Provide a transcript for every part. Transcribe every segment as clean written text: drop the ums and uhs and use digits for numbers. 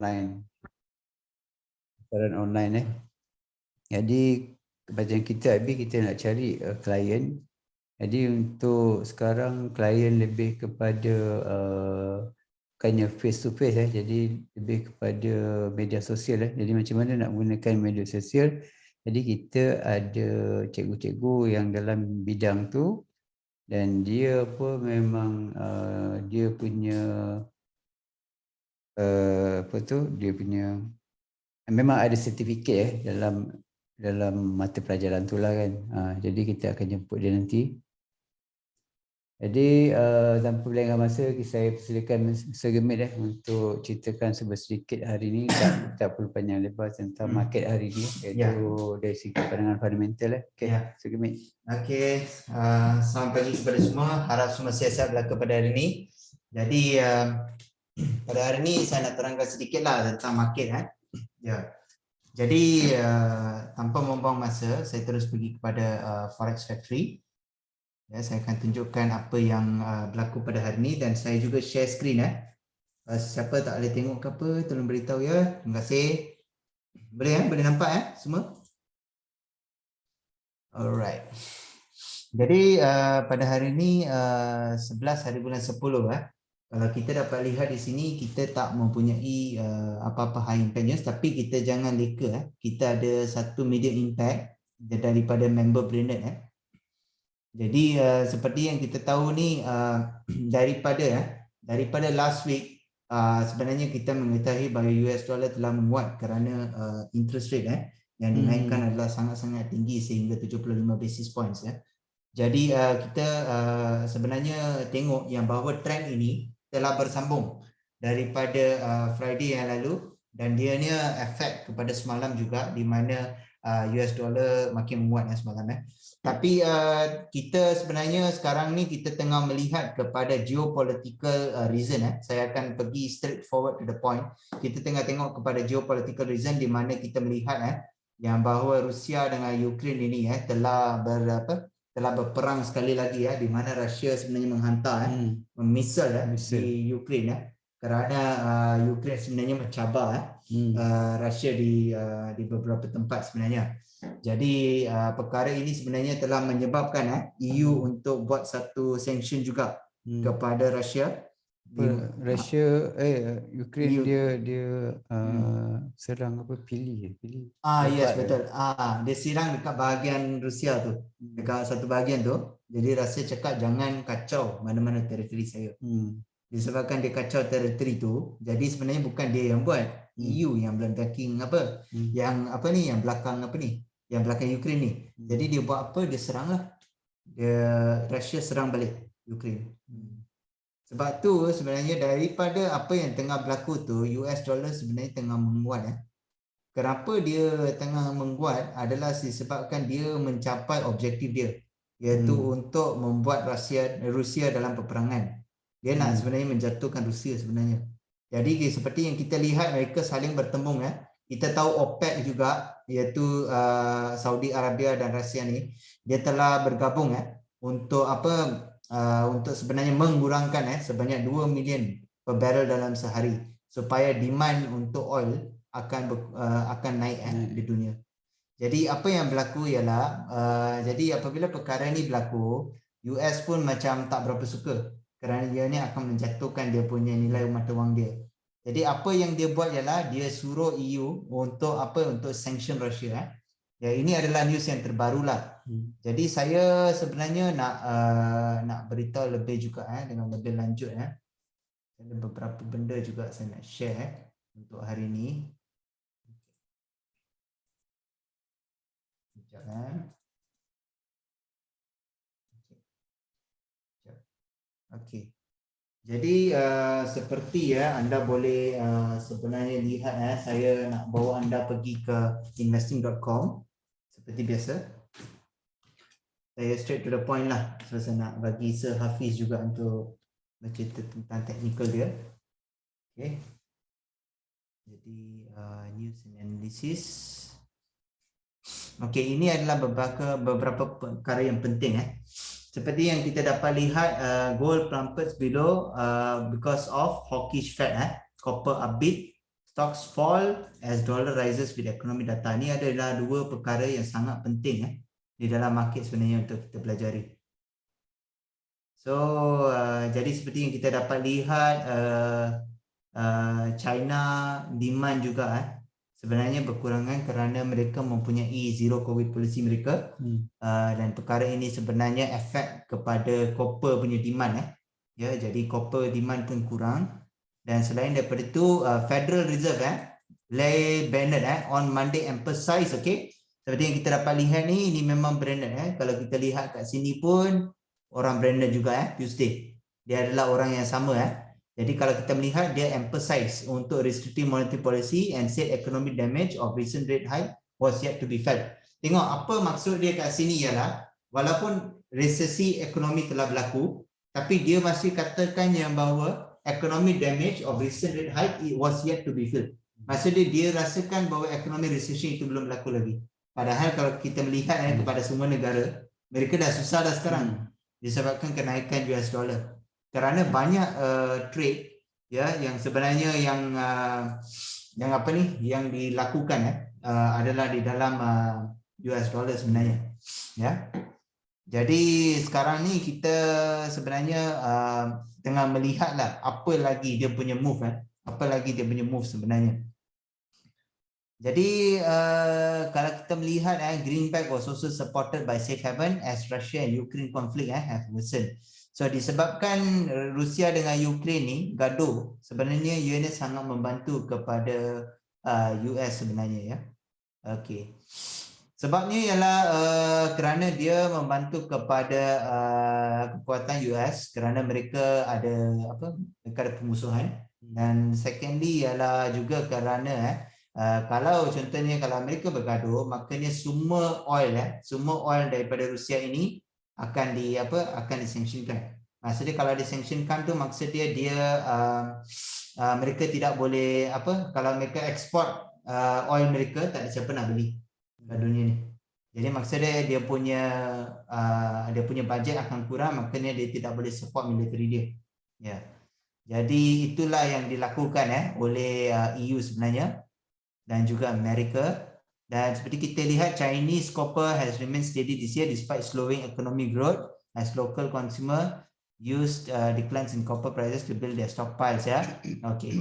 online, pasaran online Jadi macam kita habis kita nak cari klien. Jadi untuk sekarang klien lebih kepada bukannya face to face jadi lebih kepada media sosial Jadi macam mana nak gunakan media sosial. Jadi kita ada cikgu-cikgu yang dalam bidang tu dan dia memang dia punya dia punya memang ada sertifikat dalam mata pelajaran tu lah kan. Jadi kita akan jemput dia nanti. Jadi tanpa berlengah masa, saya persilakan Mr. Gemit untuk ceritakan sedikit hari ini. Tak perlu panjang lebar tentang market hari ini, iaitu dari segi pandangan fundamental. Okey, Mr. Gemit. Okey, selamat pagi kepada semua. Harap semua sihat-sihat berlaku pada hari ini. Jadi pada hari ini saya nak terangkan sedikitlah tentang market. Jadi tanpa membuang masa, saya terus pergi kepada Forex Factory. Saya akan tunjukkan apa yang berlaku pada hari ini dan saya juga share screen. Siapa tak boleh tengok ke apa, tolong beritahu ya. Terima kasih. Boleh boleh nampak semua? Alright. Jadi pada hari ini 11 hari bulan 10 kalau kita dapat lihat di sini kita tak mempunyai apa-apa high impact news, tapi kita jangan leka kita ada satu medium impact daripada member branded. Jadi seperti yang kita tahu ni daripada last week sebenarnya kita mengetahui bahawa US dollar telah menguat kerana interest rate yang dinaikkan adalah sangat-sangat tinggi sehingga 75 basis points Jadi kita sebenarnya tengok yang bahawa trend ini telah bersambung daripada Friday yang lalu dan dia ni efek kepada semalam juga di mana US dollar makin menguat semalam Tapi kita sebenarnya sekarang ni kita tengah melihat kepada geopolitical reason Saya akan pergi straight forward to the point. Kita tengah tengok kepada geopolitical reason di mana kita melihat yang bahawa Rusia dengan Ukraine ini telah berperang sekali lagi di mana Rusia sebenarnya menghantar misal di Ukraine kerana Ukraine sebenarnya mencabar Rusia di beberapa tempat sebenarnya. Jadi perkara ini sebenarnya telah menyebabkan EU untuk buat satu sanction juga kepada Rusia. Ukraine dia serang pilih. Yes, betul. Dia serang dekat bahagian Rusia tu, dekat satu bahagian tu. Jadi Rusia cakap jangan kacau mana-mana teritori saya. Disebabkan dia kacau teritori tu, jadi sebenarnya bukan dia yang buat, EU yang backing yang belakang yang belakang Ukraine ni. Jadi dia buat apa? Dia seranglah. Rusia serang balik Ukraine. Sebab tu sebenarnya daripada apa yang tengah berlaku tu, US dollar sebenarnya tengah menguat. Kenapa dia tengah menguat adalah disebabkan dia mencapai objektif dia, iaitu untuk membuat Rusia dalam peperangan. Dia nak sebenarnya menjatuhkan Rusia sebenarnya. Jadi seperti yang kita lihat mereka saling bertembung. Kita tahu OPEC juga, iaitu Saudi Arabia dan Rusia ni, dia telah bergabung untuk untuk sebenarnya mengurangkan sebanyak 2 million per barrel dalam sehari supaya demand untuk oil akan naik di dunia. Jadi apa yang berlaku ialah jadi apabila perkara ini berlaku, US pun macam tak berapa suka kerana dia ni akan menjatuhkan dia punya nilai mata wang dia. Jadi apa yang dia buat ialah dia suruh EU untuk untuk sanction Rusia. Ya, ini adalah news yang terbarulah. Jadi saya sebenarnya nak beritahu lebih juga dengan lebih lanjut ada beberapa benda juga saya nak share untuk hari ini. Okey. Jadi seperti anda boleh sebenarnya lihat saya nak bawa anda pergi ke investing.com seperti biasa. Saya straight to the point lah. So saya nak bagi Sir Hafiz juga untuk bercerita tentang technical dia. Okey. Jadi news and analysis. Okey, ini adalah beberapa perkara yang penting Seperti yang kita dapat lihat, gold plummets below because of hawkish Fed. Copper upbeat Stocks fall as dollar rises with economic data. Ini adalah dua perkara yang sangat penting di dalam market sebenarnya untuk kita pelajari. So, jadi seperti yang kita dapat lihat, China demand juga sebenarnya berkurangan kerana mereka mempunyai zero COVID policy mereka. Dan perkara ini sebenarnya efek kepada copper punya demand. Ya, jadi copper demand pun kurang. Dan selain daripada itu, Federal Reserve Lay Bennett on Monday emphasize, seperti yang kita dapat lihat ni, ini memang branded. Kalau kita lihat kat sini pun orang branded juga Tuesday. Dia adalah orang yang sama. Jadi kalau kita melihat, dia emphasize untuk restrictive monetary policy and said economic damage of recent rate hike was yet to be felt. Tengok apa maksud dia kat sini ialah, walaupun resesi ekonomi telah berlaku, tapi dia masih katakan yang bahawa economic damage of recent rate hike it was yet to be felt. Maksudnya dia rasakan bahawa economic recession itu belum berlaku lagi. Padahal kalau kita melihat kepada semua negara, mereka dah susah dah sekarang disebabkan kenaikan US dollar. Kerana banyak trade yang sebenarnya yang dilakukan adalah di dalam US dollar sebenarnya. Jadi sekarang ni kita sebenarnya tengah melihatlah apa lagi dia punya move sebenarnya. Jadi kalau kita melihat greenback was also supported by safe haven as Russia and Ukraine conflict have worsened. So disebabkan Rusia dengan Ukraine ni gaduh, sebenarnya UNS sangat membantu kepada US sebenarnya Okey. Sebabnya ialah kerana dia membantu kepada kekuatan US kerana mereka ada permusuhan, dan secondly ialah juga kerana kalau contohnya kalau Amerika bergaduh, makanya semua oil daripada Rusia ini akan disanctionkan. Maksudnya kalau disanctionkan tu maksudnya dia mereka tidak boleh kalau mereka ekspor oil mereka, tak ada siapa nak beli kat dunia ni. Jadi maksudnya dia punya budget akan kurang, makanya dia tidak boleh support military dia. Jadi itulah yang dilakukan oleh EU sebenarnya dan juga Amerika. Dan seperti kita lihat, Chinese copper has remained steady this year despite slowing economic growth as local consumer used declines in copper prices to build their stockpiles. Okay.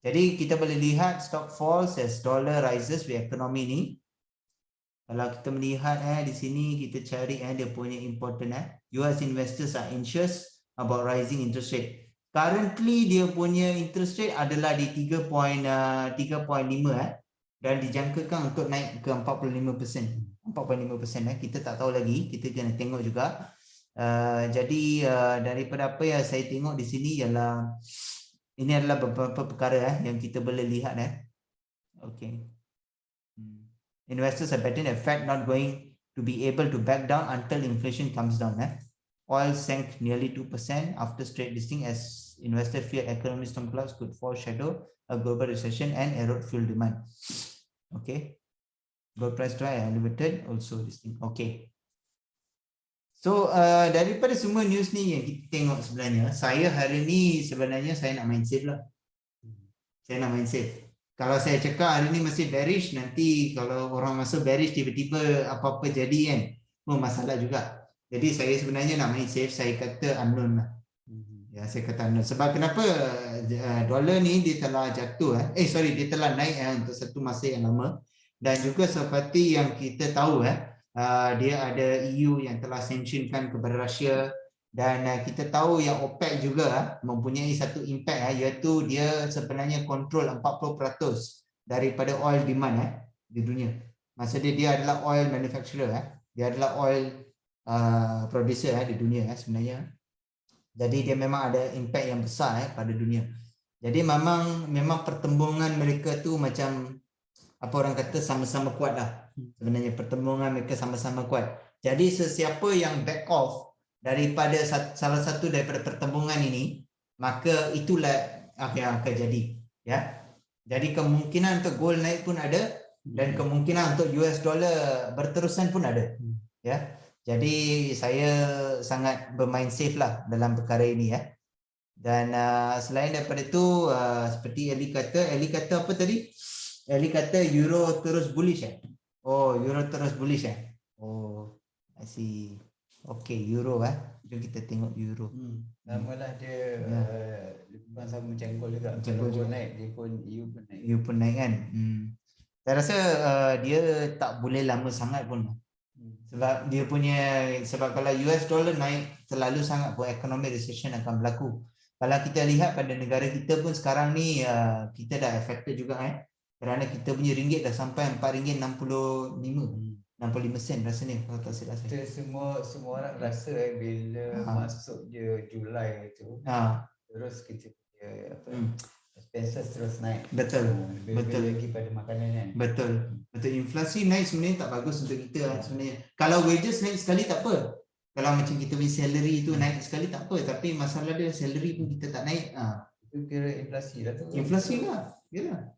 Jadi kita boleh lihat stock falls as dollar rises with economy ni. Kalau kita melihat di sini, kita cari dia punya important US investors are anxious about rising interest rate. Currently dia punya interest rate adalah di 3.5 dan dijangkakan untuk naik ke 45%. 45%. Kita tak tahu lagi, kita kena tengok juga. Jadi daripada apa yang saya tengok di sini ialah ini adalah beberapa perkara yang kita boleh lihat. Okay. Investors are betting the Fed not going to be able to back down until inflation comes down. Oil sank nearly 2% after straight listing as investors fear economic storm clouds could foreshadow a global recession and erode fuel demand. Okay. Gold price dry elevated also this thing. Okay. So daripada semua news ni yang kita tengok sebenarnya, saya hari ni sebenarnya saya nak main safe lah. Saya nak main safe. Kalau saya cakap hari ni masih bearish, nanti kalau orang masuk bearish tiba-tiba apa-apa jadi masalah juga. Jadi saya sebenarnya nak main safe, saya kata unknown lah. Saya kata unknown. Sebab kenapa dolar ni dia telah jatuh dia telah naik untuk satu masa yang lama, dan juga seperti yang kita tahu dia ada EU yang telah sanctionkan kepada Russia, dan kita tahu yang OPEC juga mempunyai satu impact iaitu dia sebenarnya kontrol 40% daripada oil demand di dunia. Maksudnya dia adalah oil manufacturer, dia adalah oil producer di dunia sebenarnya. Jadi dia memang ada impact yang besar pada dunia. Jadi memang pertembungan mereka tu macam apa orang kata sama-sama kuat lah. Sebenarnya pertembungan mereka sama-sama kuat. Jadi sesiapa yang back off daripada salah satu daripada pertembungan ini, maka itulah yang akan jadi. Jadi kemungkinan untuk gold naik pun ada, dan kemungkinan untuk US dollar berterusan pun ada. Jadi saya sangat bermain safe lah dalam perkara ini. Dan selain daripada itu seperti Eli kata apa tadi? Eli kata euro terus bullish Oh, euro terus bullish Oh, I see. Okay, euro Jom kita tengok euro. Samalah dia lebih kurang sama macam gold juga. Macam Kalau gold gold juga. naik, dia pun EU pun naik. EU pun naik kan. Saya rasa dia tak boleh lama sangat pun. Sebab dia punya, sebab kalau US dollar naik terlalu sangat pun economic recession akan berlaku. Kalau kita lihat pada negara kita pun sekarang ni kita dah affected juga kerana kita punya ringgit dah sampai RM4.65 rasanya kalau tak silap saya. Semua orang rasa bila masuk je Julai tu terus kita punya expenses terus naik. Betul. Betul lagi pada makanan kan. Betul. Inflasi naik sebenarnya tak bagus untuk kita sebenarnya. Kalau wages naik sekali tak apa. Kalau macam kita punya salary tu naik sekali tak apa, tapi masalah dia salary pun kita tak naik. Itu kira inflasi lah tu. Inflasi lah. Yalah.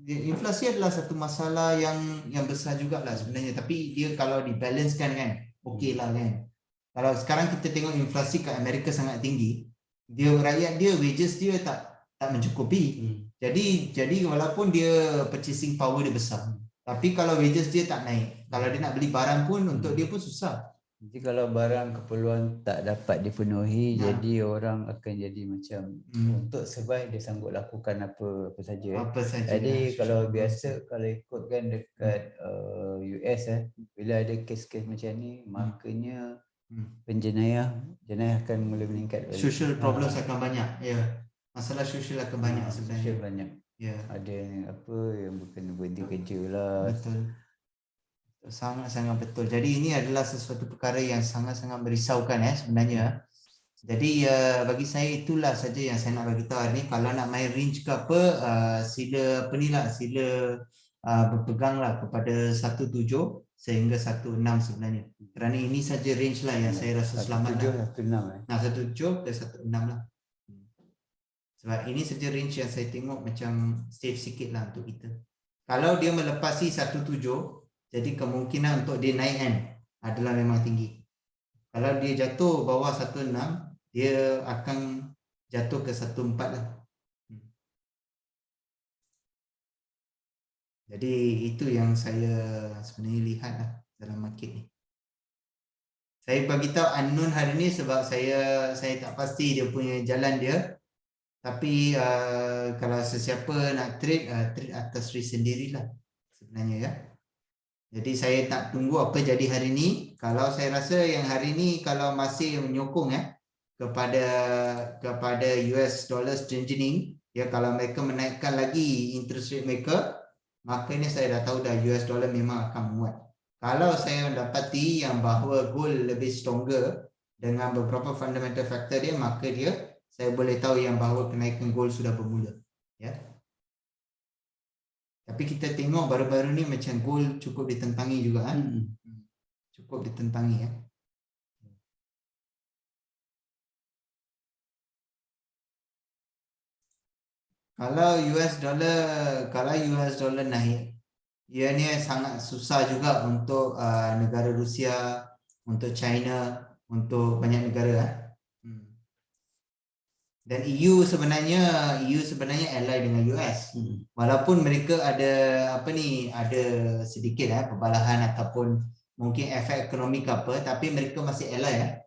Inflasi adalah satu masalah yang besar jugalah sebenarnya, tapi dia kalau dibalancekan kan okey lah kan. Kalau sekarang kita tengok inflasi kat Amerika sangat tinggi, dia rakyat dia wages dia tak mencukupi. Jadi walaupun dia purchasing power dia besar, tapi kalau wages dia tak naik, kalau dia nak beli barang pun untuk dia pun susah. Jadi kalau barang keperluan tak dapat dipenuhi, jadi orang akan jadi macam untuk survive dia sanggup lakukan apa saja. Jadi kalau biasa kalau ikutkan dekat US bila ada kes-kes macam ni, makanya jenayah akan mula meningkat. Social problems akan banyak. Ya. Masalah sosial akan banyak sebenarnya. Sosial banyak. Ya. Ada yang bukan berhenti kerja lah. Betul. Sangat-sangat betul. Jadi ini adalah sesuatu perkara yang sangat-sangat merisaukan sebenarnya. Jadi bagi saya itulah saja yang saya nak bagi tahu hari ni. Kalau nak main range ke apa, sila berpeganglah kepada 17 sehingga 16 sebenarnya. Kerana ini saja range lah yang saya rasa selamat. 17 ke 16 lah. Sebab ini saja range yang saya tengok macam safe sikit lah untuk kita. Kalau dia melepasi 17, jadi kemungkinan untuk dia naik adalah memang tinggi. Kalau dia jatuh bawah 16, dia akan jatuh ke 14 lah. Jadi itu yang saya sebenarnya lihat lah dalam market ni. Saya bagi tahu unknown hari ni sebab saya tak pasti dia punya jalan dia. Tapi kalau sesiapa nak trade atas risk sendirilah sebenarnya Jadi saya tak tunggu apa jadi hari ni. Kalau saya rasa yang hari ni kalau masih menyokong kepada US dollar strengthening, kalau mereka menaikkan lagi interest rate mereka, maka ni saya dah tahu dah US dollar memang akan menguat. Kalau saya mendapati yang bahawa gold lebih stronger dengan beberapa fundamental factor dia, maka saya boleh tahu yang bahawa kenaikan gold sudah bermula. Tapi kita tengok baru-baru ni macam gold cukup ditentangi juga Cukup ditentangi Kalau US dollar naik, ia ni sangat susah juga untuk negara Rusia, untuk China, untuk banyak negara Dan EU sebenarnya ally dengan US. Walaupun mereka ada sedikit perbalahan ataupun mungkin efek ekonomi ke apa, tapi mereka masih ally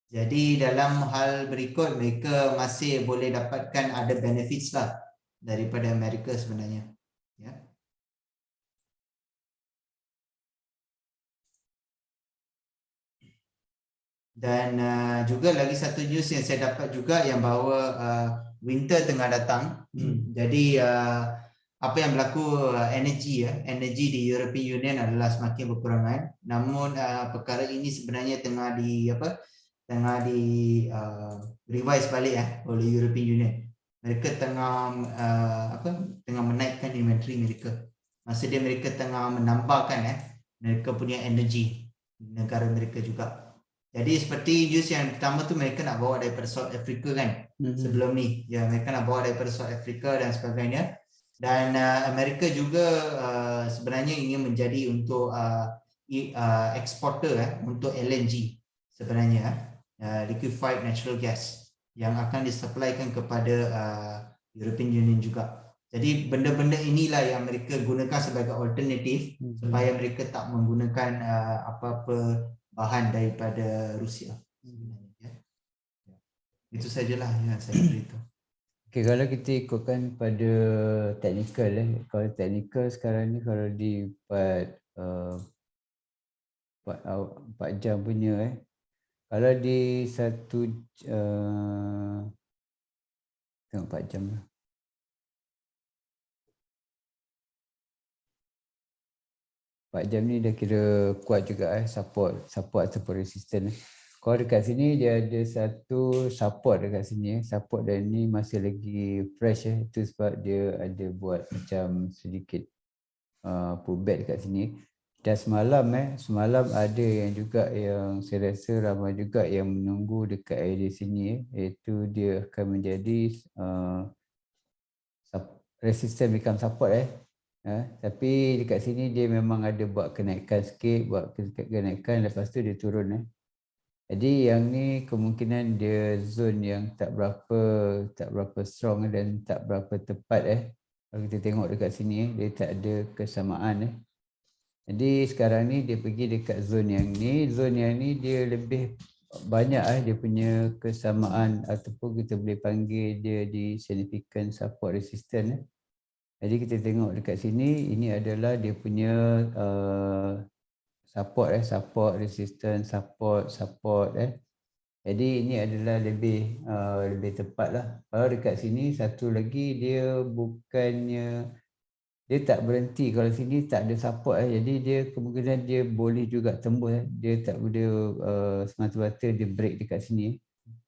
Jadi dalam hal berikut mereka masih boleh dapatkan ada benefits lah daripada Amerika sebenarnya. Dan juga lagi satu news yang saya dapat juga yang bahawa winter tengah datang. Jadi apa yang berlaku energi di European Union adalah semakin berkurangan. Namun perkara ini sebenarnya tengah di revise balik oleh European Union. Mereka tengah menaikkan inventory mereka. Maksudnya mereka tengah menambahkan mereka punya energi negara mereka juga. Jadi seperti news yang pertama tu mereka nak bawa daripada South Africa sebelum ni. Mereka nak bawa daripada South Africa dan sebagainya. Dan Amerika juga sebenarnya ingin menjadi untuk eksporter untuk LNG sebenarnya, liquefied natural gas. yang akan disupplykan kepada European Union juga. Jadi benda-benda inilah yang mereka gunakan sebagai alternatif supaya mereka tak menggunakan apa-apa bahan daripada Rusia. Ya. Itu sajalah yang saya beritahu. Okay, kalau kita ikutkan pada teknikal kalau teknikal sekarang ni kalau di 4 jam punya kalau di tengok 4 jam lah. Pak jam ni dah kira kuat juga support ataupun resistance. Kalau dekat sini dia ada satu support dekat sini support dan ni masih lagi fresh itu sebab dia ada buat macam sedikit pullback dekat sini. Dan semalam ada yang juga yang saya rasa ramai juga yang menunggu dekat area sini iaitu dia akan menjadi resistance become support tapi dekat sini dia memang ada buat kenaikan sikit, buat kenaikan lepas tu dia turun Jadi yang ni kemungkinan dia zone yang tak berapa strong dan tak berapa tepat Kalau kita tengok dekat sini dia tak ada kesamaan Jadi sekarang ni dia pergi dekat zone yang ni dia lebih banyak dia punya kesamaan ataupun kita boleh panggil dia di significant support resistance Jadi kita tengok dekat sini, ini adalah dia punya support, resistance, support Jadi ini adalah lebih tepat lah. Kalau dekat sini satu lagi dia bukannya, dia tak berhenti. Kalau sini tak ada support jadi dia kemungkinan dia boleh juga tembus Dia tak boleh semata-mata dia break dekat sini.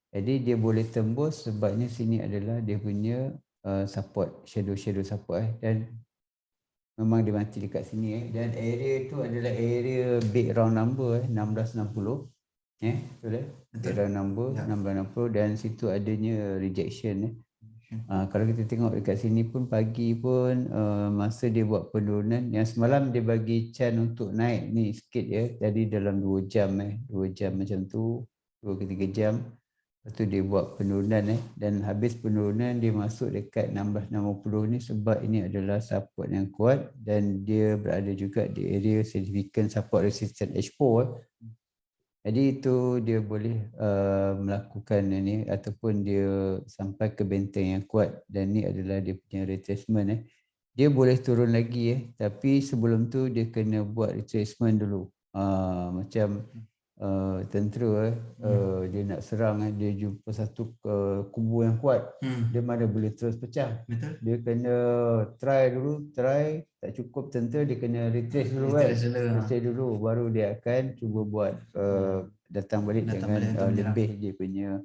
Jadi dia boleh tembus sebabnya sini adalah dia punya support, shadow support dan memang dia mati dekat sini dan area tu adalah area big round number 1660 betul big round number 1660 dan situ adanya rejection kalau kita tengok dekat sini pun pagi pun masa dia buat penurunan yang semalam dia bagi chance untuk naik ni sikit jadi dalam 2 jam 2 jam macam tu 2 ke 3 jam Lepas tu dia buat penurunan dan habis penurunan dia masuk dekat 1660 ni sebab ini adalah support yang kuat dan dia berada juga di area significant support resistance H4 Jadi itu dia boleh melakukan ini ataupun dia sampai ke benteng yang kuat dan ni adalah dia punya retracement Dia boleh turun lagi tapi sebelum tu dia kena buat retracement dulu. Macam tentera dia nak serang dia jumpa satu kubu yang kuat dia mana boleh terus pecah. Betul. Dia kena try tak cukup tentera dia kena retrace dulu baru dia akan cuba buat datang balik dengan lebih dia punya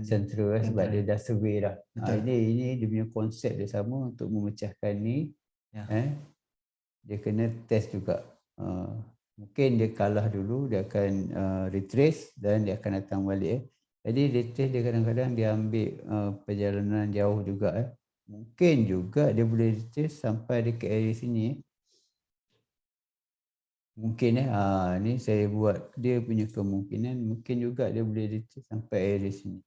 tentera sebab dia dah survey dah. Ini dia punya konsep dia sama untuk memecahkan ni dia kena test juga. Mungkin dia kalah dulu, dia akan retrace dan dia akan datang balik. Jadi retrace dia kadang-kadang dia ambil perjalanan jauh juga. Mungkin juga dia boleh retrace sampai dekat area sini. Mungkin ni saya buat dia punya kemungkinan mungkin juga dia boleh retrace sampai area sini.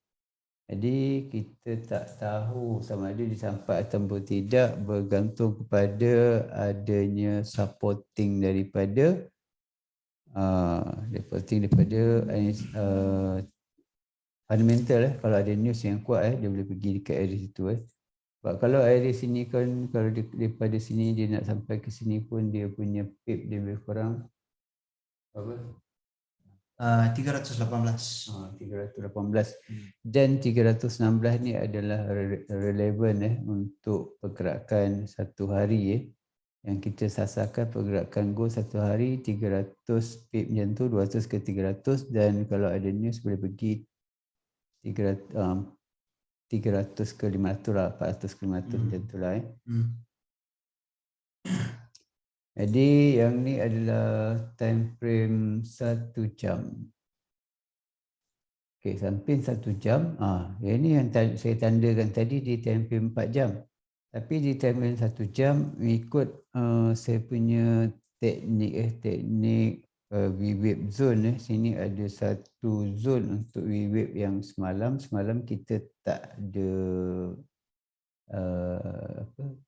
Jadi kita tak tahu sama ada disampai atau tidak bergantung kepada adanya supporting daripada fundamental kalau ada news yang kuat dia boleh pergi dekat area situ sebab kalau area sini kan kalau daripada sini dia nak sampai ke sini pun dia punya pip dia lebih kurang apa 318 dan 316 ni adalah relevan untuk pergerakan satu hari yang kita sasarkan pergerakan gold satu hari 300 pip macam tu 200 ke 300 dan kalau ada news boleh pergi 300 ke 500 lah 400 ke 500 macam tu lah Jadi yang ni adalah time frame 1 jam. Okey, sampai 1 jam. Yang ni yang saya tandakan tadi di time frame 4 jam. Tapi di time frame 1 jam ikut saya punya teknik V-wave zone sini ada satu zone untuk V-wave yang semalam kita tak ada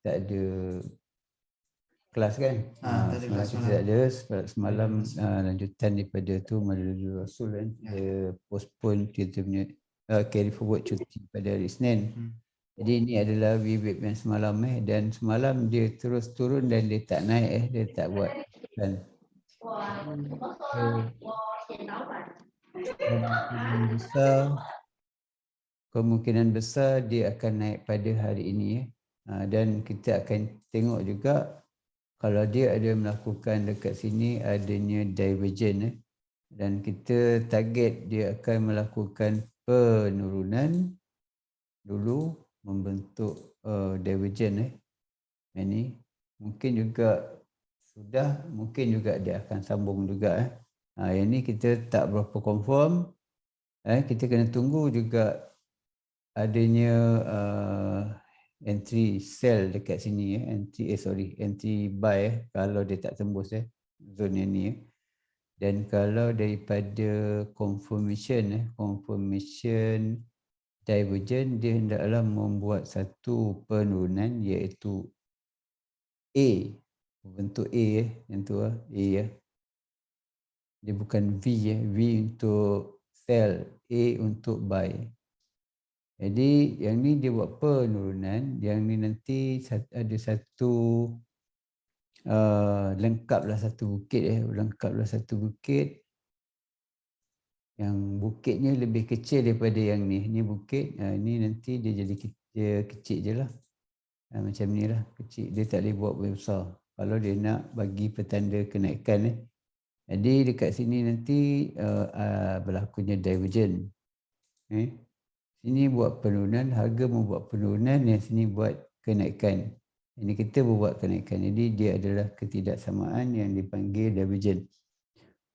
tak ada kelas kan. Tak ada Semalam kelas kita semalam. tak ada, semalam Ada lanjutan daripada tu Maulidul Rasul kan. Dia postpone kita punya carry forward cuti pada hari Isnin. Jadi ini adalah web yang semalam dan semalam dia terus turun dan dia tak naik dia tak buat kan. Kemungkinan besar dia akan naik pada hari ini dan kita akan tengok juga kalau dia ada melakukan dekat sini adanya divergent dan kita target dia akan melakukan penurunan dulu membentuk divergent ini mungkin juga sudah, mungkin juga dia akan sambung juga yang ni kita tak berapa confirm kita kena tunggu juga adanya entry sell dekat sini entry buy kalau dia tak tembus zone yang ni dan kalau daripada confirmation divergent dia hendaklah membuat satu penurunan iaitu A bentuk A yang tu A dia bukan V V untuk sell A untuk buy. Jadi yang ni dia buat penurunan, yang ni nanti ada satu lengkaplah satu bukit yang bukitnya lebih kecil daripada yang ni. Ni bukit, ni nanti dia jadi kecil je lah. Macam ni lah, kecil. Dia tak boleh buat besar. Kalau dia nak bagi petanda kenaikan Jadi dekat sini nanti berlakunya divergent. Sini buat penurunan, harga membuat penurunan, yang sini buat kenaikan. Ini kita buat kenaikan. Jadi dia adalah ketidaksamaan yang dipanggil divergent.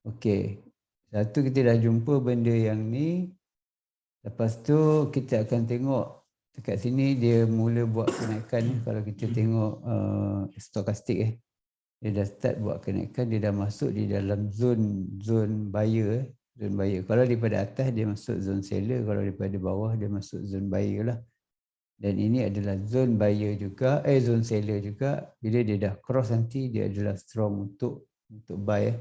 Okey. Satu kita dah jumpa benda yang ni. Lepas tu kita akan tengok dekat sini dia mula buat kenaikan. Kalau kita tengok stokastik dia dah start buat kenaikan, dia dah masuk di dalam zone buyer. Zone buyer. Kalau daripada atas dia masuk zone seller, kalau daripada bawah dia masuk zone buyer lah. Dan ini adalah zone buyer juga, zone seller juga. Bila dia dah cross nanti dia adalah strong untuk buy.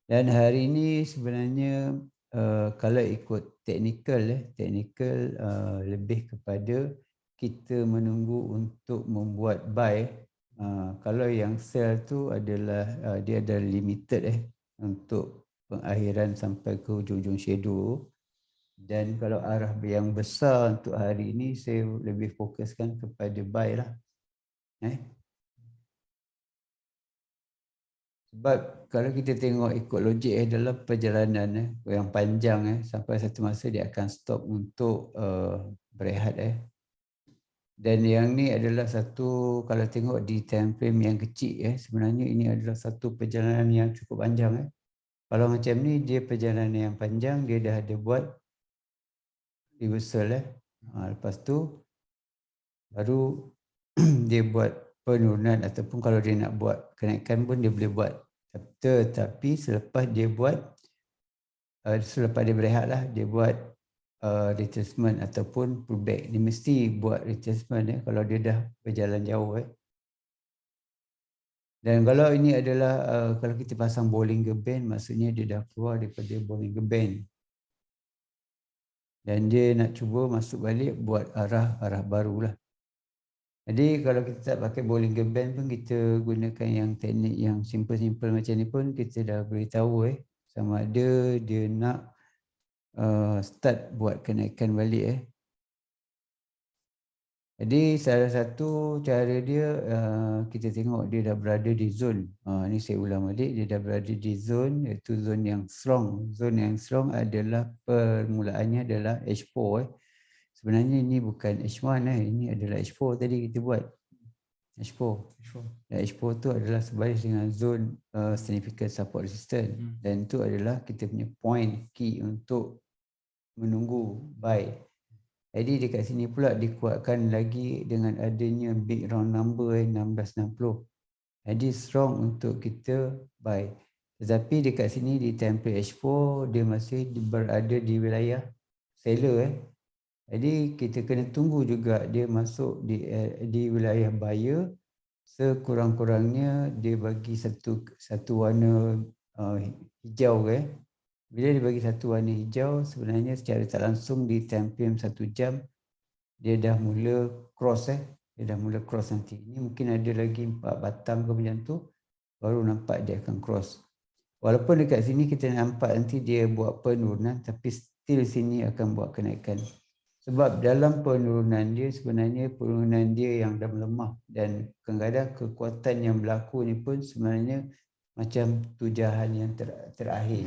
Dan hari ini sebenarnya kalau ikut teknikal lebih kepada kita menunggu untuk membuat buy. Kalau yang sell tu adalah dia ada limited untuk pengakhiran sampai ke hujung-hujung shadow. Dan kalau arah yang besar untuk hari ini saya lebih fokuskan kepada buy lah. Sebab kalau kita tengok ikut logik dalam perjalanan yang panjang sampai satu masa dia akan stop untuk berehat Dan yang ni adalah satu, kalau tengok di time frame yang kecil sebenarnya ini adalah satu perjalanan yang cukup panjang Kalau macam ni dia perjalanan yang panjang, dia dah ada buat reversal lepas tu baru dia buat penurunan ataupun kalau dia nak buat kenaikan pun dia boleh buat. Tetapi selepas dia buat selepas dia berehat lah, dia buat retracement ataupun pullback. Dia mesti buat retracement kalau dia dah berjalan jauh Dan kalau ini adalah kalau kita pasang Bollinger Band, maksudnya dia dah keluar daripada Bollinger Band. Dan dia nak cuba masuk balik buat arah barulah. Jadi kalau kita tak pakai Bollinger Band pun, kita gunakan yang teknik yang simple-simple macam ni pun, kita dah beritahu sama ada dia nak start buat kenaikan balik Jadi salah satu cara dia kita tengok dia dah berada di zone. Ni saya ulang balik, dia dah berada di zone, iaitu zone yang strong. Zone yang strong adalah permulaannya adalah H4 Sebenarnya ini bukan H1 ini adalah H4 tadi kita buat. H4. Dan H4 tu adalah sebaris dengan zone significant support resistance. Dan itu adalah kita punya point key untuk menunggu buy. Jadi dekat sini pula dikuatkan lagi dengan adanya big round number 1660. Jadi strong untuk kita buy. Tetapi dekat sini di template H4 dia masih berada di wilayah seller Jadi kita kena tunggu juga dia masuk di wilayah buyer, sekurang-kurangnya dia bagi satu warna hijau ke. Bila dia bagi satu warna hijau, sebenarnya secara tak langsung di time frame 1 jam dia dah mula cross dia dah mula cross nanti. Ini mungkin ada lagi 4 batang ke macam tu baru nampak dia akan cross. Walaupun dekat sini kita nampak nanti dia buat penurunan, tapi still sini akan buat kenaikan. Sebab dalam penurunan dia sebenarnya penurunan dia yang dah melemah, dan kadang-kadang kekuatan yang berlaku ni pun sebenarnya macam tujahan yang terakhir.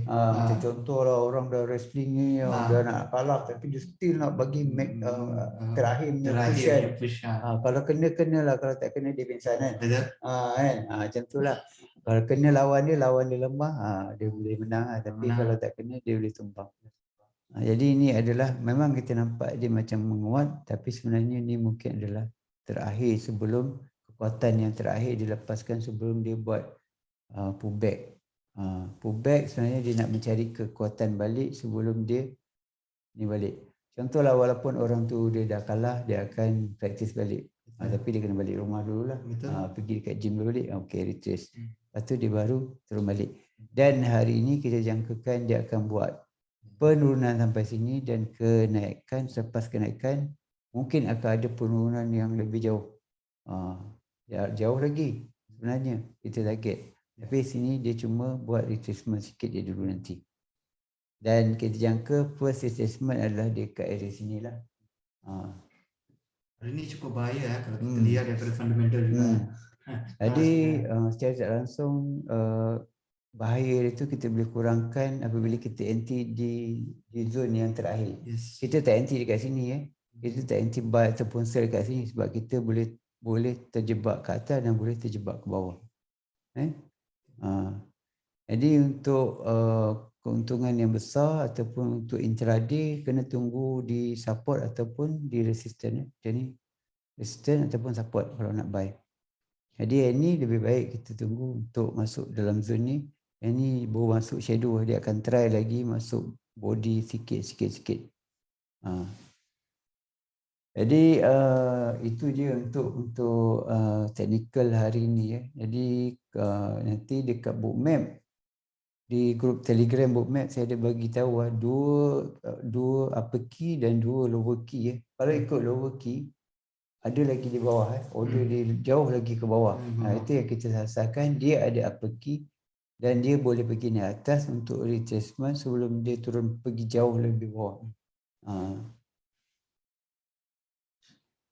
Macam contohlah orang dah wrestling ni, dah nak kalah tapi dia still nak bagi terakhirnya push. Kalau kena lah, kalau tak kena dia pingsan kan. Macam tu lah. Kalau kena lawan dia lemah, dia boleh menang tapi kalau tak kena dia boleh tumbang. Jadi ini adalah memang kita nampak dia macam menguat, tapi sebenarnya ini mungkin adalah terakhir sebelum kekuatan yang terakhir dilepaskan sebelum dia buat pullback. Pullback sebenarnya dia nak mencari kekuatan balik sebelum dia ni balik. Contohlah walaupun orang tu dia dah kalah, dia akan praktis balik. Tapi dia kena balik rumah dulu lah. Pergi dekat gym dulu balik. Okay, retrace. Lepas tu dia baru turun balik. Dan hari ini kita jangkakan dia akan buat penurunan sampai sini dan kenaikan. Selepas kenaikan mungkin akan ada penurunan yang lebih jauh. Jauh lagi sebenarnya kita target. Tapi sini dia cuma buat retracement sikit je dulu nanti. Dan kita jangka first retracement adalah dekat area sini lah. Hari ni cukup bahaya kalau kita lihat daripada fundamental juga. Jadi secara tak langsung bahaya itu kita boleh kurangkan apabila kita anti di zone yang terakhir. Kita tak anti dekat sini kita tak anti buy ataupun sell dekat sini sebab kita boleh terjebak ke atas dan boleh terjebak ke bawah. Jadi untuk keuntungan yang besar ataupun untuk intraday kena tunggu di support ataupun di resistance. Jadi resistance ataupun support kalau nak buy. Jadi ini lebih baik kita tunggu untuk masuk dalam zone ni. Ini baru masuk shadow, dia akan try lagi masuk body sikit. Jadi itu je untuk technical hari ni Jadi nanti dekat bookmap, di grup Telegram bookmap saya ada bagi tahu dua upper key dan dua lower key Kalau ikut lower key ada lagi di bawah order dia jauh lagi ke bawah. Itu yang kita rasakan, dia ada upper key dan dia boleh pergi naik atas untuk retracement sebelum dia turun pergi jauh lebih bawah.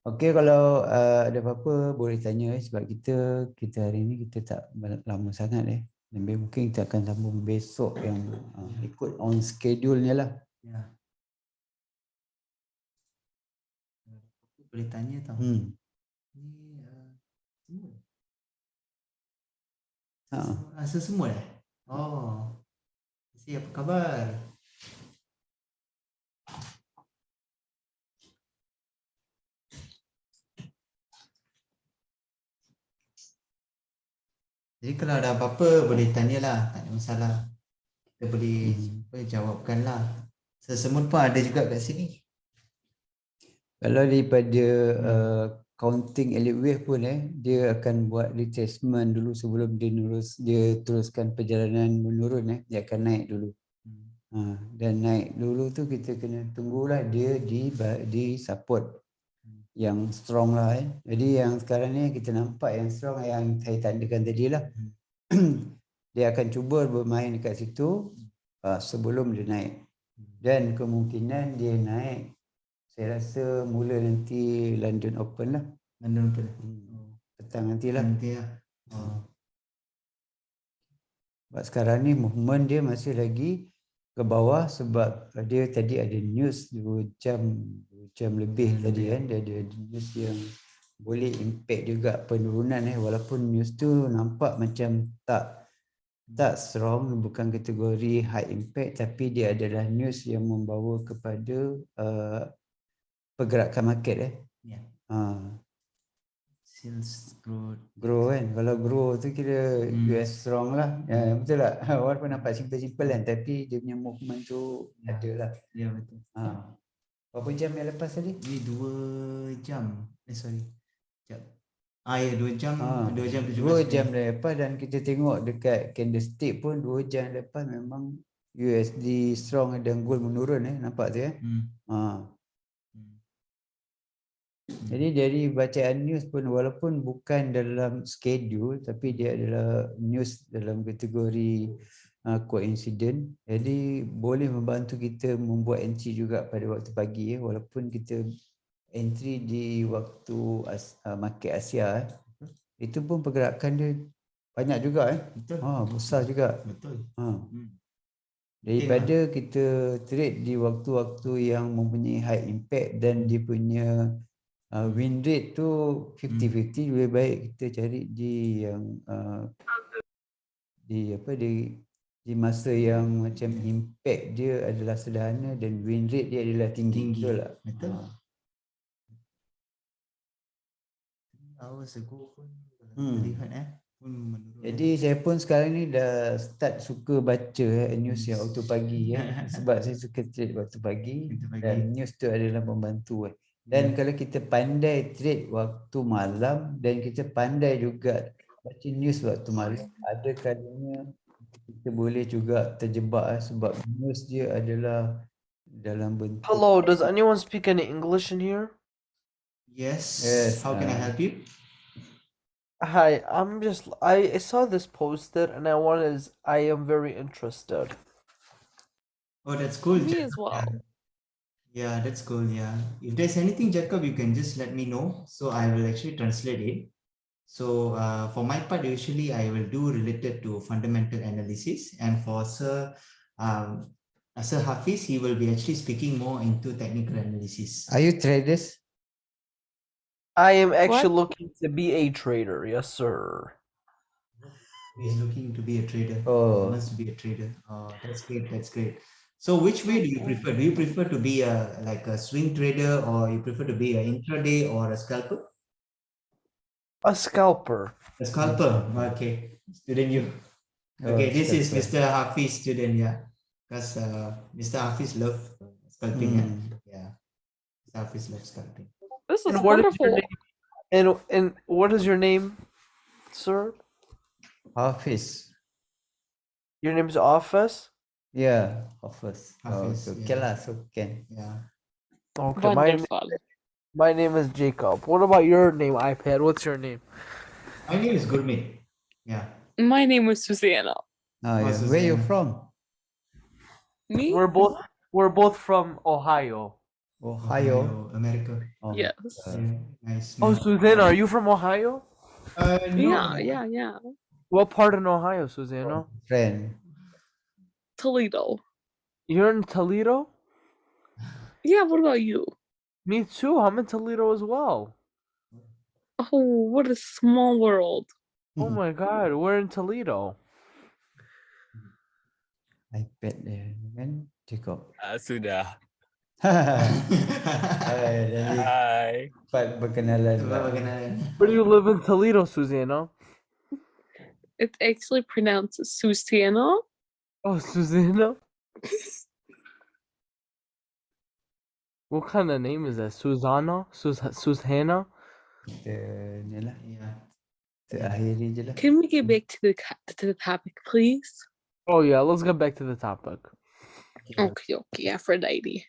Okey, kalau ada apa-apa boleh tanya sebab kita hari ni kita tak lama sangat Lebih mungkin kita akan sambung besok yang ikut on schedule-nya lah. Ya. Boleh tanya tau. Ni semut. Sesemut apa khabar? Jadi kalau ada apa-apa boleh tanyalah, tak ada masalah. Kita boleh jawabkanlah. Sesemut pun ada juga kat sini. Kalau daripada counting elite wave pun dia akan buat retracement dulu sebelum dia teruskan perjalanan menurun dia akan naik dulu. Dan naik dulu tu kita kena tunggulah dia di support yang strong lah Jadi yang sekarang ni kita nampak yang strong yang saya tandakan tadi lah. Dia akan cuba bermain dekat situ sebelum dia naik. Dan kemungkinan dia naik saya rasa mula nanti London Open lah. London Open. Petang nantilah. Oh. Sebab sekarang ni movement dia masih lagi ke bawah sebab dia tadi ada news 2 jam lebih tadi dia ada news yang boleh impact juga penurunan walaupun news tu nampak macam tak strong, bukan kategori high impact, tapi dia adalah news yang membawa kepada pergerakan market Sales grow kan. Kalau grow tu kira US strong lah. Betul tak? Walaupun nampak simple kan, tapi dia punya movement tu ada lah. Ya betul. Berapa jam yang lepas tadi? Ni 2 jam. Sorry. Sekejap. Ya 2 jam, 2 jam 17 2 jam minit. lepas dan kita tengok dekat candlestick pun 2 jam lepas memang USD strong dan gold menurun nampak tu Jadi dari bacaan news pun walaupun bukan dalam schedule tapi dia adalah news dalam kategori coincident, jadi boleh membantu kita membuat entry juga pada waktu pagi walaupun kita entry di waktu market Asia itu pun pergerakan dia banyak juga Betul. besar juga. Betul. Daripada kita trade di waktu-waktu yang mempunyai high impact dan dia punya win rate tu 50-50, lebih baik kita cari di yang di masa yang macam impact dia adalah sederhana dan win rate dia adalah tinggi. Betul tak? Betul. Hours ago pun terlihat pun menurun. Jadi saya pun sekarang ni dah start suka baca news yang waktu pagi sebab saya suka trade waktu pagi dan news tu adalah membantu Dan kalau kita pandai trade waktu malam dan kita pandai juga baca news waktu malam, ada kalanya kita boleh juga terjebak sebab news dia adalah dalam bentuk. Hello, does anyone speak any English in here? Yes. How can I help you? Hi, I saw this posted and I am very interested. Oh, that's cool. Me as well. Yeah, that's cool. Yeah. If there's anything, Jacob, you can just let me know. So I will actually translate it. So for my part, usually I will do related to fundamental analysis. And for Sir Hafiz, he will be actually speaking more into technical analysis. Are you traders? I am actually looking to be a trader. Yes, sir. He's looking to be a trader. Oh. He wants to be a trader. Oh, that's great. That's great. So which way do you prefer? Do you prefer to be like a swing trader, or you prefer to be an intraday or a scalper? A scalper. A scalper. Okay. Student you. Okay, this is Mr. Hafiz student, yeah. Because Mr. Hafiz love scalping. Yeah. Mr. Hafiz loves scalping. This is And what is your wonderful. name? And what is your name, sir? Hafiz. Your name is Office? Yeah, Hafiz. Hafiz, Okay lah, so can. Yeah. Okay, Wonderful. my name is Jacob. What about your name, iPad? What's your name? My name is Gurmeet. Yeah. My name is Susanna. Where you from? Me? We're both from Ohio. Ohio, America. Yes. Nice. Oh, Susanna, are you from Ohio? No. Yeah. What part in Ohio, Susanna? Friend. Toledo. You're in Toledo? Yeah, what about you? Me too. I'm in Toledo as well. Oh, what a small world. Oh my God, we're in Toledo. iPad dia kan Jacob. Sudah. Jadi Hai. cepat berkenalan. Where do you live in Toledo, Susanna? It's actually pronounced Susanna. Oh, Susanna? What kind of name is that? Susanna? Susanna? Ni lah. Yeah. Terakhiri je lah. Can we get back to the topic, please? Oh yeah, let's get back to the topic. Okay, Aphrodite.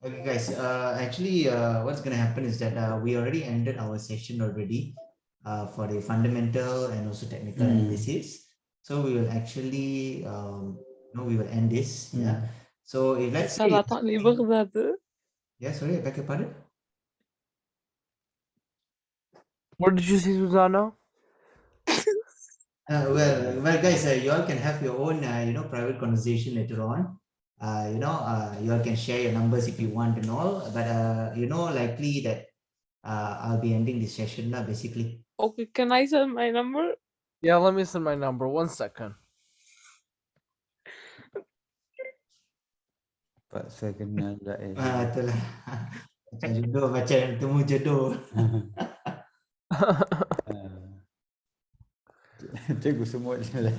Okay, guys. Actually, what's gonna happen is that we already ended our session already for the fundamental and also technical analysis. So we will actually, we will end this. Yeah. So if let's say, yeah, sorry, I beg your pardon. What did you say, Susanna? Well, guys, you all can have your own, private conversation later on. You all can share your numbers if you want and all. But likely that I'll be ending this session now, basically. Okay, can I send my number? Yeah, let me send my number. 1 second. Paksa kenal lah. Itulah. Macam jodoh, macam temu jodoh. Cikgu semut je lah.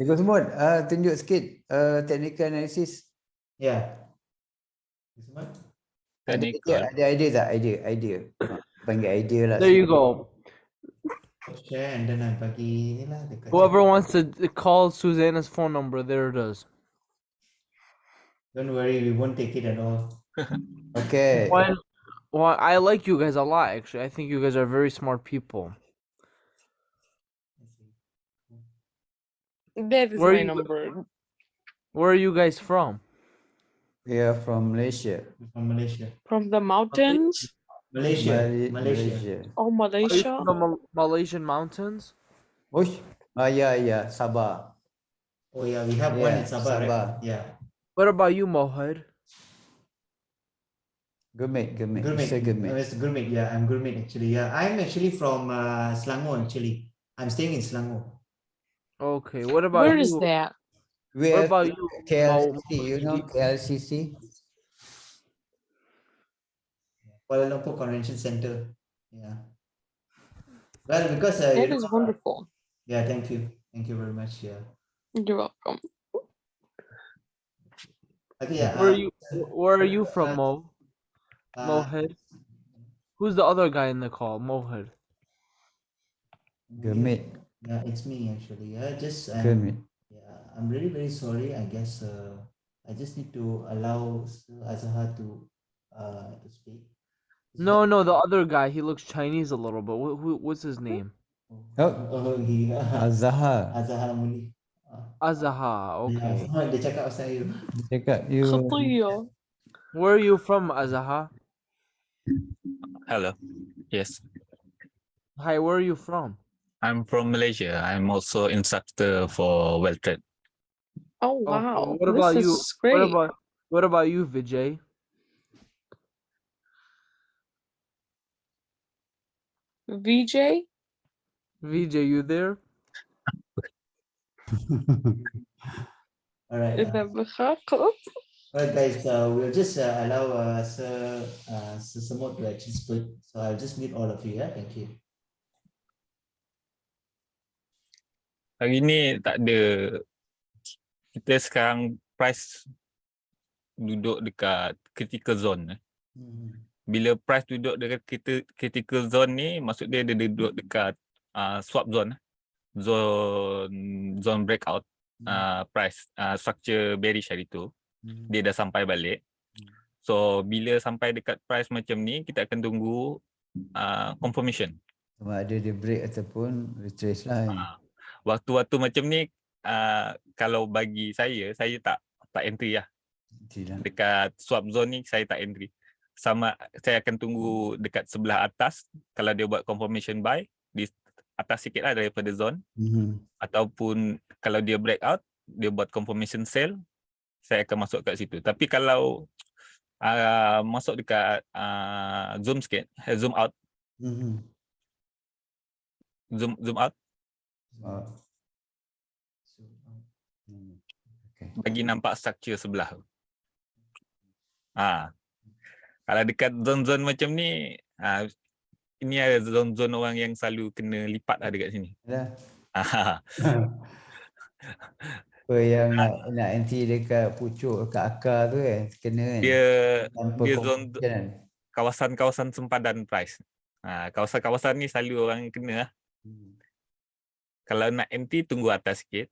Cikgu Semut, tunjuk sikit technical analysis. Ya. Semua? Ada idea tak? Idea. Panggil idea lah. There you go. Share and then I bagi inilah dekat. Whoever wants to call Susanna's phone number, there it is. Don't worry, we won't take it at all. Okay. Well, I like you guys a lot, actually. I think you guys are very smart people. That is Where my you- number. Where are you guys from? We are from Malaysia. From Malaysia. From the mountains? Malaysia. Oh, Are you Malaysia? from the Malaysian mountains? Ush. Ya, Sabah. Oh yeah, we have one Yeah, in Sabah, Sabah. right? Yeah. What about you, Mohid? Gurmit. Gurmit. Mr. Gurmit. Mr. Gurmit. Yeah, I'm Gurmit actually. Yeah, I'm actually from Selangor actually. I'm staying in Selangor. Okay, what about Where you? is that? We What have about you, KLCC, Mo- you know KLCC? Kuala Lumpur Convention Center. Yeah. Well, because That you is know, wonderful. yeah, thank you very much. Yeah. You're welcome. Okay. Yeah. Where are you from, Mo? uh, Mohid? Who's the other guy in the call? Mohid. Gurmit. Yeah, it's me actually. Yeah, Gurmit. yeah, I'm really very sorry. I guess I just need to allow Azhar to speak. No, the other guy. He looks Chinese a little bit. What's his name? He Azhar. Azhar Muni. Azaha. Okay. Dia cakap pasal you. Cakap you. Khatiya. Where are you from, Azaha? Hello. Yes, Hi, where are you from? I'm from Malaysia. I'm also instructor for well trade. Oh, Okay, wow. what about This you? is great. What about you, Vijay? VJ? Vijay, you there? All right. إذا بخاطر. Alright guys, we'll just allow Sir Semut to actually speak. So I'll just mute all of you. Yeah, thank you. Hari ni tak ada. Kita sekarang price duduk dekat critical zone. Bila price duduk dekat critical zone ni, maksud dia duduk dekat swap zone. Zone breakout price structure bearish hari tu. Dia dah sampai balik. So bila sampai dekat price macam ni, kita akan tunggu confirmation. Sama ada dia break ataupun retrace lah. Waktu-waktu macam ni, kalau bagi saya tak entry lah. Dekat swap zone ni saya tak entry. Sama saya akan tunggu dekat sebelah atas. Kalau dia buat confirmation buy di atas sikit lah daripada zone. Ataupun kalau dia breakout, dia buat confirmation sell, saya akan masuk kat situ. Tapi kalau masuk dekat zoom sikit, zoom out. Zoom out. Bagi nampak structure sebelah. Kalau dekat zone-zone macam ni, ini ada zone-zone orang yang selalu kena lipat lah dekat sini. Apa yang nak entry dekat pucuk, dekat akar tu kan, kena kan? Dia zone kawasan-kawasan sempadan price. Kawasan-kawasan ni selalu orang kena lah. Kalau nak entry, tunggu atas sikit.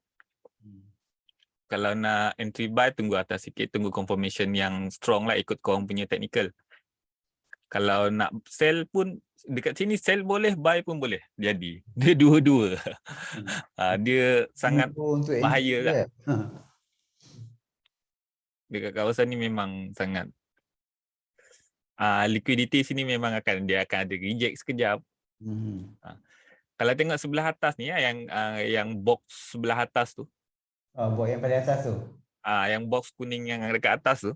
Kalau nak entry buy, tunggu atas sikit. Tunggu confirmation yang strong lah, ikut korang punya technical. Kalau nak sell pun, dekat sini sell boleh, buy pun boleh. Jadi, dia dua-dua. Dia sangat bahaya kan. Dekat kawasan ni memang sangat liquidity sini memang dia akan ada reject sekejap. Kalau tengok sebelah atas ni yang box sebelah atas tu. Box yang paling atas tu. Yang box kuning yang dekat atas tu.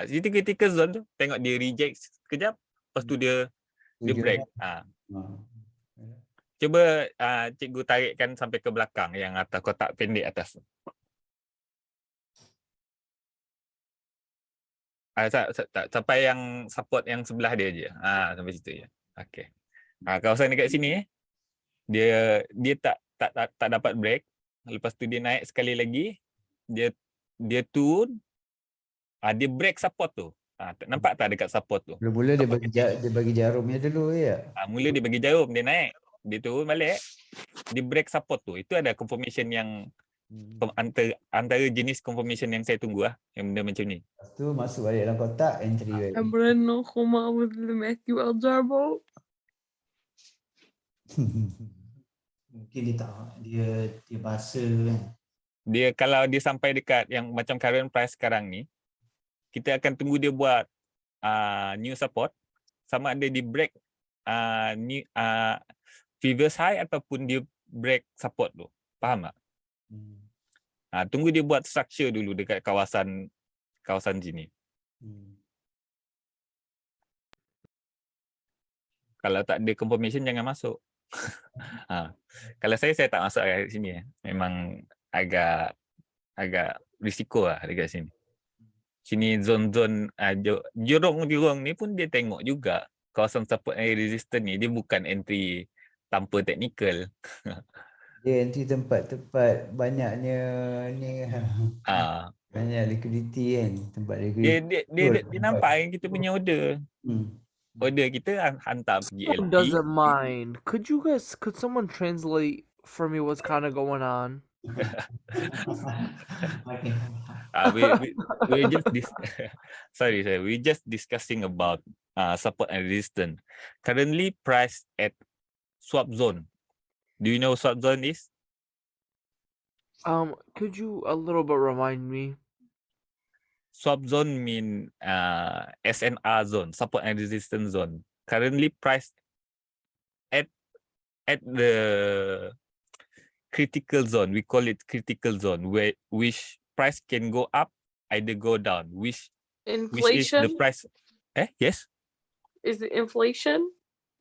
Situ ketika zone tu, tengok dia reject sekejap, lepas tu dia break. Cuba cikgu tarikkan sampai ke belakang yang atas kotak pendek atas tu. Sampai yang support yang sebelah dia je. Sampai situ je. Okey. Kawasan dekat sini dia tak dapat break. lepas tu dia naik sekali lagi, dia turun, dia break support tu. Nampak tak dekat support tu? Mula-mula dia Support kecil. dia bagi jarumnya dulu ya. Mula dia bagi jarum, dia naik, dia turun balik, dia break support tu. Itu ada confirmation yang antara jenis confirmation yang saya tunggu yang benda macam ni. Lepas tu masuk balik dalam kotak, entry balik. Abrano Homa with Matthew Aljarbo. Mungkin dia bahasa kan. Dia kalau dia sampai dekat yang macam current price sekarang ni, kita akan tunggu dia buat new support, sama ada di break new previous high ataupun dia break support tu. Faham tak? Tunggu dia buat structure dulu dekat kawasan sini. Kalau tak ada confirmation jangan masuk. Kalau saya tak masuk kat sini. Memang agak risiko dekat sini. Sini zone-zone jurung ni pun dia tengok juga kawasan support and resistance ni, dia bukan entry tanpa technical. Dia entry tempat banyaknya ni. Banyak liquidity kan, tempat liquidity. Dia nampak yang kita punya order. Order kita hantar pergi Who LP. doesn't mind? Could someone translate for me what's kind of going on? Okay. We're just discussing about support and resistance. Currently priced at swap zone. Do you know what swap zone is? Could you a little bit remind me? Swap zone mean SNR zone, support and resistance zone. Currently priced at the critical zone. We call it critical zone, which price can go up, either go down. Which is the Inflation? price? Yes. Is it inflation?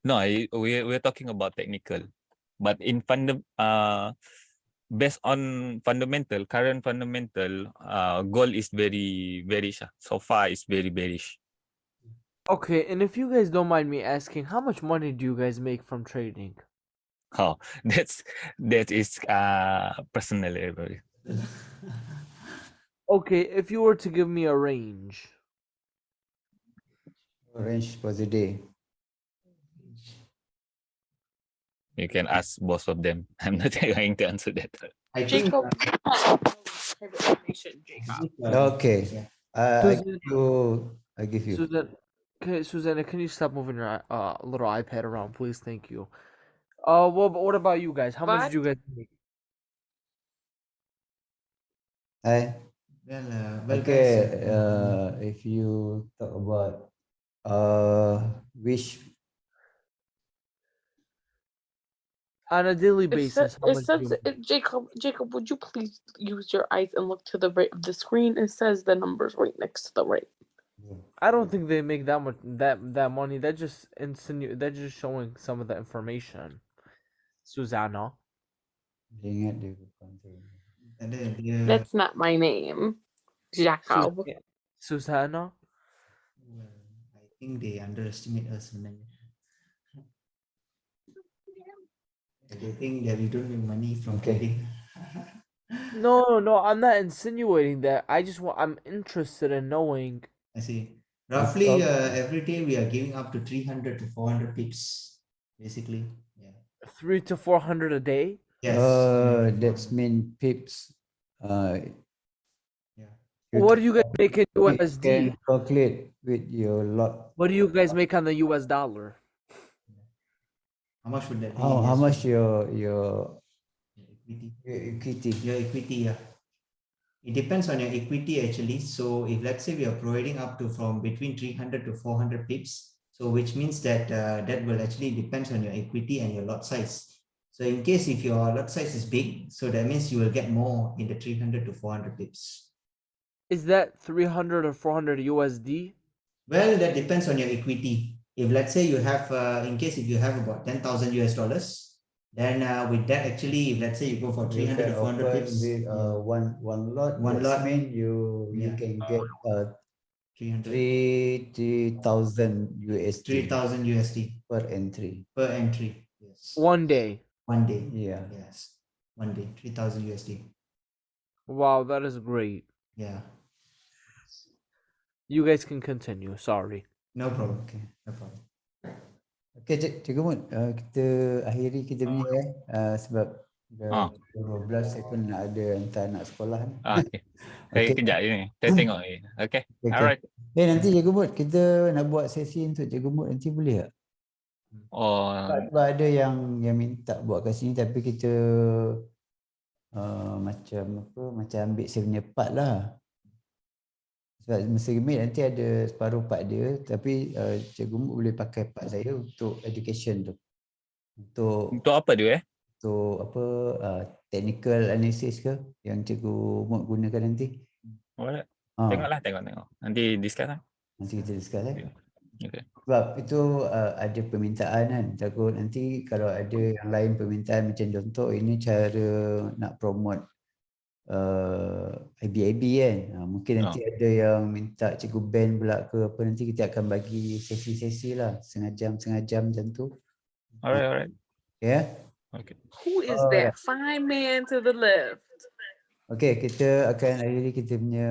No, we're talking about technical, but in based on current fundamental, gold is very bearish. So far, it's very bearish. Okay, and if you guys don't mind me asking, how much money do you guys make from trading? Oh, that is personal. Okay, if you were to give me a range. Range for the day. You can ask both of them. I'm not going to answer that. I think Jacob. Private information, Jacob. Okay. I give you. Susanna, can you stop moving your little iPad around, please? Thank you. Well, but what about you guys? How much did you guys make? Okay. If you talk about which on a daily basis, how much do you make? Jacob, would you please use your eyes and look to the right of the screen? It says the numbers right next to the right. I don't think they make that much that money. They're just showing some of the information. Susanna. That's not my name. Jacob. Susanna. I think they underestimate us. They think that we don't make money from trading. No, I'm not insinuating that. I'm interested in knowing. I see. Roughly every day we are giving up to 300 to 400 pips, basically. Yeah. 300 to 400 a day? Yes. That's mean pips. What do you guys make in You USD? can calculate with your lot. What do you guys make on the US dollar? How much would that be? How much your equity? Your equity, yeah. It depends on your equity actually. So if let's say we are providing up to from between 300 to 400 pips, so which means that that will actually depends on your equity and your lot size. So in case if your lot size is big, so that means you will get more in the 300 to 400 pips. Is that 300 or 400 USD? Well, that depends on your equity. If let's say you have, in case if you have about 10,000 US dollars, then with that actually, if let's say you go for 300 to 400 pips, one lot. One lot. mean you can get 300, 3,000 USD 3,000 USD per entry. per entry. Yes. One day. One day. Yeah. Yes. one day, 3,000 USD. Wow, that is great. Yeah, You guys can continue. Sorry. no problem. Okay. No problem. Okey, Cikgu Mut, kita akhiri kita punya sebab dah pukul 12 saya pun nak ada hantar anak sekolah ni. Okay. Saya Okey. kejap je ni. Saya tengok ni. Okay. Okey. Alright. Nanti Cikgu Mut, kita nak buat sesi untuk Cikgu Mut nanti boleh tak? Oh, Sebab ada yang minta buat kat sini tapi kita macam ambil saya punya part lah. Sebab Mr. Gemit nanti ada separuh part dia tapi Cikgu Mut boleh pakai part saya untuk education tu. untuk apa dia Untuk technical analysis ke yang Cikgu Mut gunakan nanti. Alright. Ah, Tengok. Nanti discuss lah. nanti kita discuss Okay. Sebab itu ada permintaan kan. Takut nanti kalau ada yang lain permintaan macam contoh ini cara nak promote IB kan. Mungkin nanti ada yang minta cikgu band pula ke apa, nanti kita akan bagi sesi-sesi lah. Setengah jam macam tu. Alright. Ya. Okay. Who is that fine man to the left? Okey, kita akan akhiri kita punya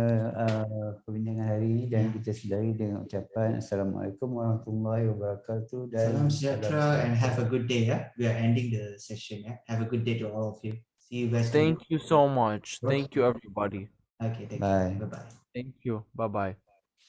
perbincangan hari ini dan kita sudahi dengan ucapan Assalamualaikum warahmatullahi wabarakatuh dan Salam sejahtera and have a good day. Yeah, we are ending the session. Yeah, have a good day to all of you. See you guys. Thank you so much. Thank you, everybody. Okay, thank Bye. you. Bye bye. Thank you. Bye bye.